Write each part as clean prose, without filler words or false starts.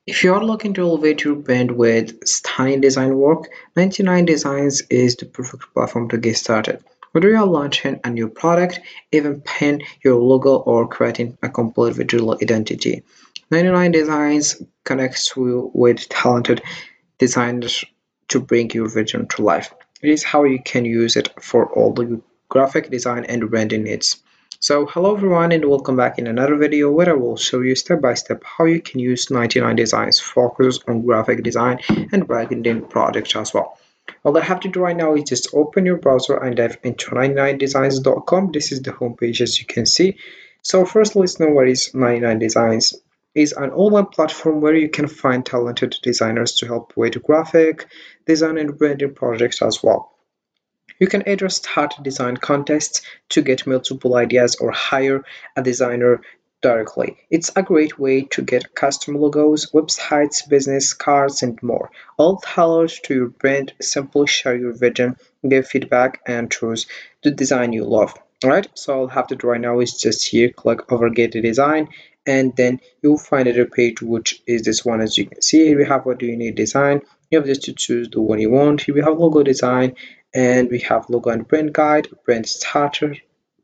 If you are looking to elevate your brand with stunning design work, 99 Designs is the perfect platform to get started. Whether you are launching a new product, even pen your logo, or creating a complete visual identity, 99 Designs connects you with talented designers to bring your vision to life. It is how you can use it for all the graphic design and branding needs. So hello everyone and welcome back in another video where I will show you step by step how you can use 99 Designs focus on graphic design and branding projects as well. All I have to do right now is just open your browser and dive into 99designs.com. This is the homepage as you can see. So first let's know what is 99 Designs. Is an online platform where you can find talented designers to help with graphic design and branding projects as well. You can either start design contests to get multiple ideas or hire a designer directly. It's a great way to get custom logos, websites, business cards, and more, all tailored to your brand. Simply share your vision, give feedback, and choose the design you love. Alright, so all I have to do right now is just here click over get the design, and then you'll find a page which is this one. As you can see here we have what do you need design. You have just to choose the one you want. Here we have logo design, and we have logo and brand guide, brand starter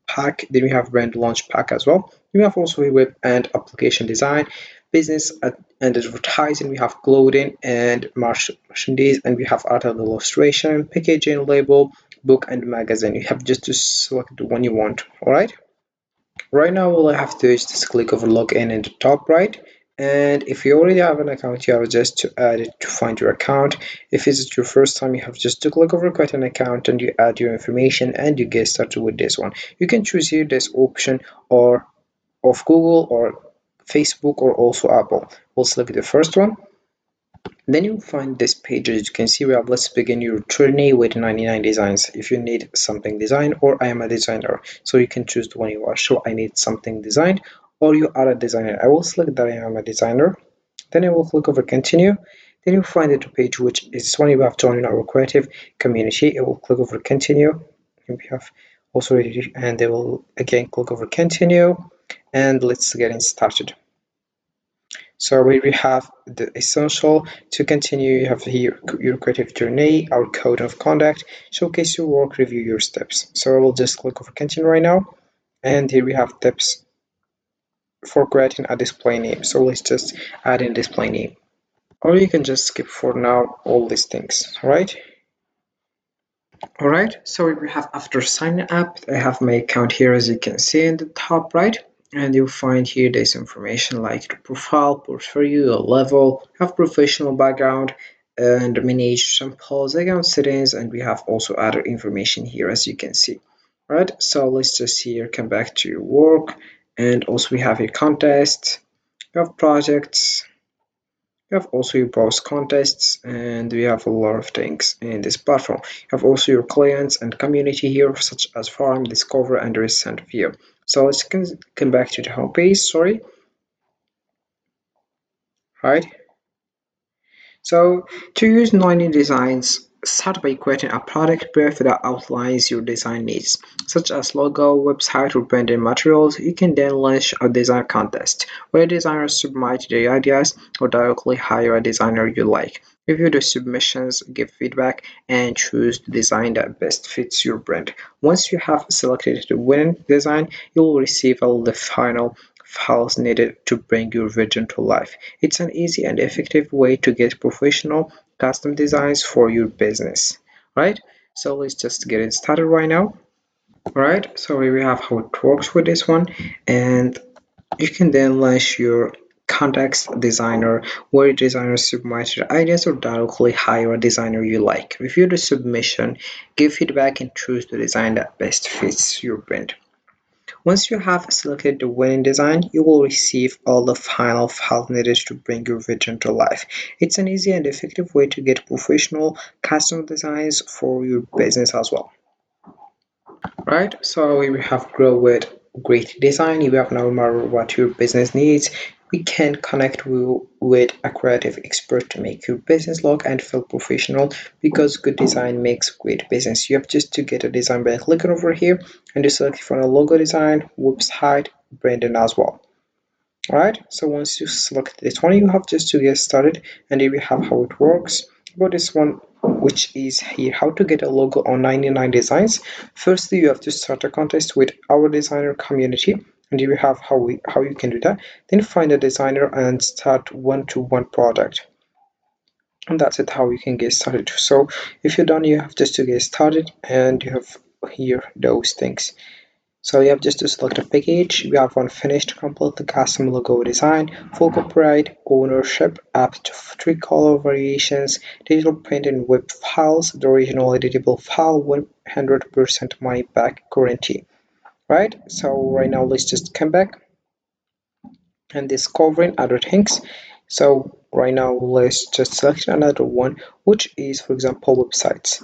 pack, then we have brand launch pack as well. We have also a web and application design, business and advertising. We have clothing and merchandise, and we have art and illustration, packaging, label, book, and magazine. You have just to select the one you want. All right. Right now, all I have to do is just click over login in the top right. And if you already have an account, you have just to add it to find your account. If it's your first time, you have just to click over create an account and you add your information and you get started with this one. You can choose here this option or of Google or Facebook or also Apple. We'll select the first one. Then you'll find this page. As you can see, we have let's begin your journey with 99 designs. If you need something designed, or I am a designer, so you can choose the one you are. So I need something designed, or you are a designer. I will select that I am a designer. Then I will click over continue. Then you'll find the page which is one you have joined our creative community. I will click over continue. And we have also and they will again click over continue, and let's get started. So we have the essential to continue. You have here your creative journey, our code of conduct, showcase your work, review your steps. So I will just click over continue right now, and here we have tips for creating a display name. So let's just add in display name, or you can just skip for now all these things. All right. All right. So we have after signing up, I have my account here as you can see in the top right. And you'll find here this information like the profile, portfolio, level, have professional background, and manage samples, account settings, and we have also other information here as you can see. All right, so let's just here come back to your work, and also we have your contest, we have projects, you have also your post contests, and we have a lot of things in this platform. You have also your clients and community here, such as farm, discover, and recent view. So let's come back to the home page. Sorry, right? So to use 90 designs, start by creating a product brief that outlines your design needs, such as logo, website, or branding materials. You can then launch a design contest where designers submit their ideas or directly hire a designer you like. Review the submissions, give feedback, and choose the design that best fits your brand. Once you have selected the winning design, you will receive all the final files needed to bring your vision to life. It's an easy and effective way to get professional custom designs for your business, right? So let's just get it started right now. All right, so here we have how it works with this one, and you can then launch your context designer where designers submit their ideas or directly hire a designer you like. Review the submission, give feedback, and choose the design that best fits your brand. Once you have selected the winning design, you will receive all the final files needed to bring your vision to life. It's an easy and effective way to get professional custom designs for your business as well. Right, so we have grow with great design. You have no matter what your business needs, we can connect you with a creative expert to make your business look and feel professional, because good design makes great business. You have just to get a design by clicking over here and you select for a logo design, website, branding as well. Alright, so once you select this one, you have just to get started, and here we have how it works. About this one, which is here, how to get a logo on 99 Designs. Firstly, you have to start a contest with our designer community, and here we have how you can do that. Then find a designer and start one-to-one product, and that's it how you can get started. So if you're done, you have just to get started, and you have here those things. So you have just to select a package. We have one finished, complete the custom logo design, full copyright, ownership, up to 3 color variations, digital print and web files, the original editable file, 100% money back guarantee. Right? So right now let's just come back and discovering other things. So right now let's just select another one, which is for example websites.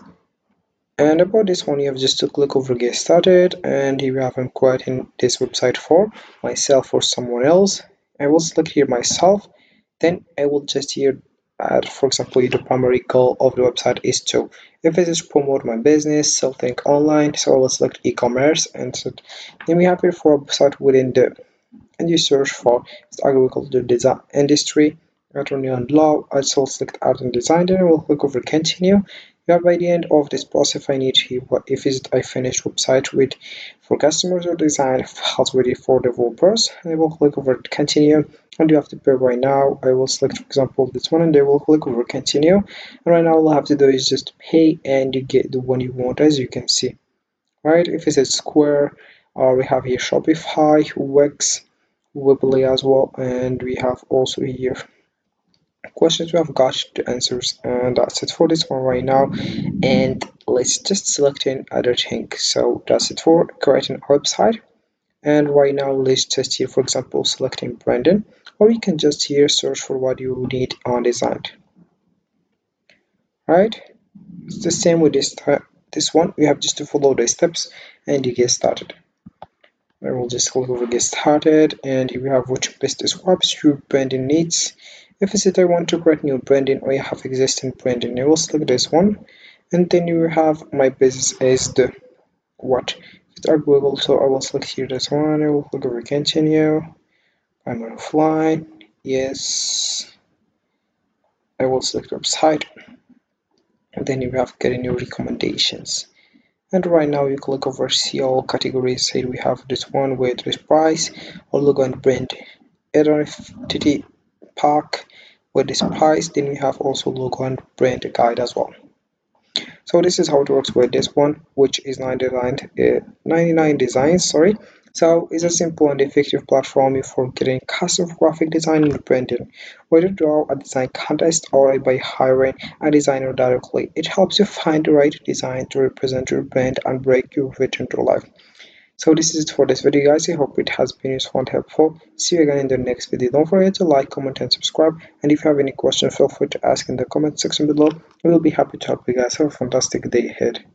And about this one, you have just to click over get started, and here we have I'm creating this website for myself or someone else. I will select here myself, then I will just here add, for example, the primary goal of the website is to, if it is promote my business, sell things online, so I will select e-commerce, and so then we have here for a website within the, and you search for agriculture design industry, attorney and law. I will select art and design, then I will click over continue. Yeah, by the end of this process, if I need here, what if is I finished website with for customers or design files ready for developers, I will click over continue, and you have to pay right now. I will select for example this one, and I will click over continue, and right now all I have to do is just pay, and you get the one you want, as you can see. Right, if it's a square, we have here Shopify, Wix, Weebly as well, and we have also here questions we have got to answers, and that's it for this one right now. And let's just select in other thing. So that's it for creating a website. And right now let's just here for example selecting Brandon, or you can just here search for what you need on design. Right, it's the same with this one. You have just to follow the steps and you get started. I will just click over get started, and here we have which best describes your branding needs. If it's it I want to create new branding or you have existing branding, I will select this one, and then you have my business as the what. It's our Google, so I will select here this one. I will click over continue. I'm offline. Yes, I will select website, and then you have getting new recommendations. And right now you click over see all categories. Here we have this one with this price or logo and brand. Identity pack with this price. Then we have also logo and brand guide as well. So this is how it works with this one, which is 99 designs, sorry. So it's a simple and effective platform for getting custom graphic design and branding, whether through a design contest or by hiring a designer directly. It helps you find the right design to represent your brand and break your vision to life. So this is it for this video, guys. I hope it has been useful and helpful. See you again in the next video. Don't forget to like, comment, and subscribe. And if you have any questions, feel free to ask in the comment section below. We will be happy to help you guys. Have a fantastic day ahead.